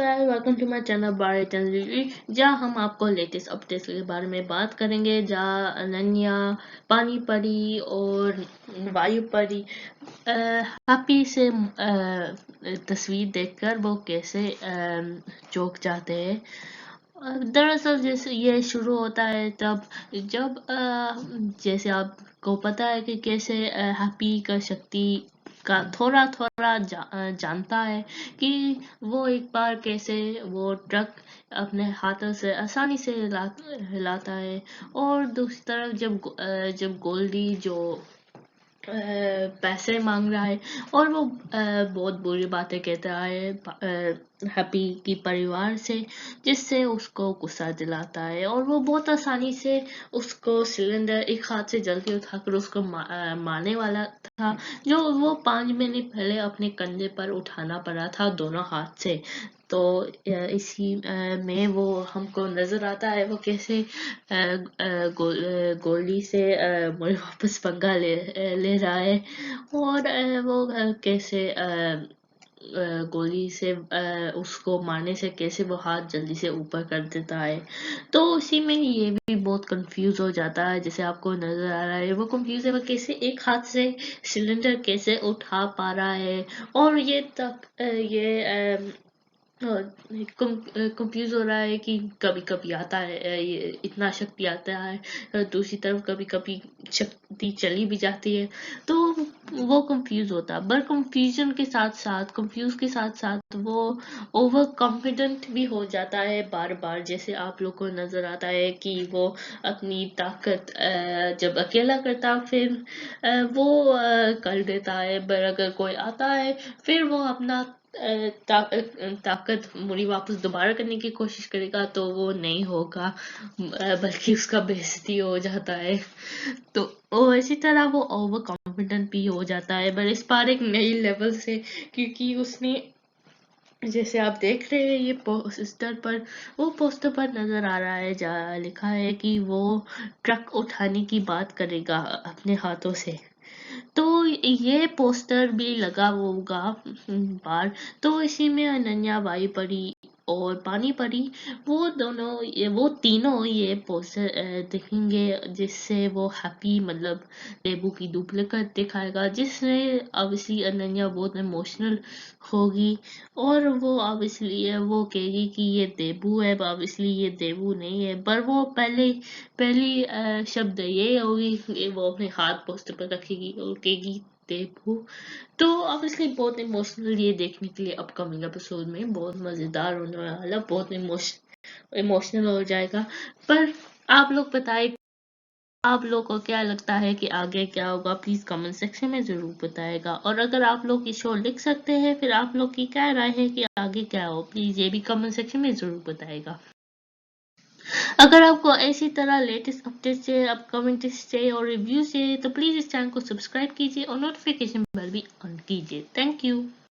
Guys, welcome to my channel बारे channel जहाँ हम आपको लेटेस्ट अपडेट्स के बारे में बात करेंगे। जहाँ अनन्या, पानी परी और वायु परी हैप्पी से तस्वीर देखकर वो कैसे चौंक जाते हैं। दरअसल जैसे ये शुरू होता है तब जब जैसे आपको पता है कि कैसे हैप्पी का शक्ति का थोड़ा थोड़ा जानता है कि वो एक बार कैसे वो ट्रक अपने हाथों से आसानी से हिलाता है। और दूसरी तरफ जब गोल्डी जो पैसे मांग रहा है और वो बहुत बुरी बातें कहता है हैप्पी की परिवार से, जिससे उसको गुस्सा दिलाता है और वो बहुत आसानी से उसको सिलेंडर एक हाथ से जल्दी उठाकर उसको मारने वाला था, जो वो 5 मिनट पहले अपने कंधे पर उठाना पड़ा था दोनों हाथ से। तो इसी में वो हमको नजर आता है वो कैसे गोल्डी से मुझे वापस पंगा ले रहा है। और वो कैसे गोली से उसको मारने से कैसे वो हाथ जल्दी से ऊपर कर देता है। तो उसी में ये भी बहुत कंफ्यूज हो जाता है, जैसे आपको नजर आ रहा है वो कंफ्यूज है वो कैसे एक हाथ से सिलेंडर कैसे उठा पा रहा है। और ये तक ये कंफ्यूज हो रहा है कि कभी कभी आता है ये इतना शक्ति आता है, दूसरी तरफ कभी कभी शक्ति चली भी जाती है। तो वो कंफ्यूज होता है, पर कंफ्यूज के साथ साथ वो ओवर कॉन्फिडेंट भी हो जाता है बार बार। जैसे आप लोग को नजर आता है कि वो अपनी ताकत जब अकेला करता फिर वो कर देता है, पर अगर कोई आता है फिर वो अपना ताकत मुड़ी वापस दोबारा करने की कोशिश करेगा तो वो नहीं होगा, बल्कि उसका बेइज्जती हो जाता है। तो वो इसी तरह वो ओवर कॉन्फिडेंट भी हो जाता है, पर इस बार एक नई लेवल से, क्योंकि उसने जैसे आप देख रहे हैं ये पोस्टर पर नजर आ रहा है जहाँ लिखा है कि वो ट्रक उठाने की बात करेगा अपने हाथों से। तो ये पोस्टर भी लगा होगा बाहर। तो इसी में अनन्या, वायु परी और पानी परी वो तीनों ये पोस्टर दिखेंगे, जिससे वो हैप्पी मतलब देबू की डुप्लीकेट दिखाएगा, जिससे ऑब्वियसली अनन्या बहुत इमोशनल होगी। और वो ऑब्वियसली वो कहेगी कि ये देबू है, ऑब्वियसली ये देबू नहीं है, पर वो पहली शब्द ये होगी कि वो अपने हाथ पोस्टर पर रखेगी और कहेगी देबू। तो ऑब्वियसली बहुत इमोशनल ये देखने के लिए अपकमिंग एपिसोड में बहुत मजेदार होने वाला, बहुत इमोशनल हो जाएगा। पर आप लोग बताएं, आप लोग को क्या लगता है कि आगे क्या होगा, प्लीज कमेंट सेक्शन में जरूर बताएगा। और अगर आप लोग ये शो लिख सकते हैं फिर आप लोग की क्या राय है कि आगे क्या हो, प्लीज ये भी कमेंट सेक्शन में जरूर बताएगा। अगर आपको ऐसी तरह लेटेस्ट अपडेट्स चाहिए, अपकमिंग टिप्स चाहिए और रिव्यूज चाहिए तो प्लीज इस चैनल को सब्सक्राइब कीजिए और नोटिफिकेशन बेल भी ऑन कीजिए। Thank you.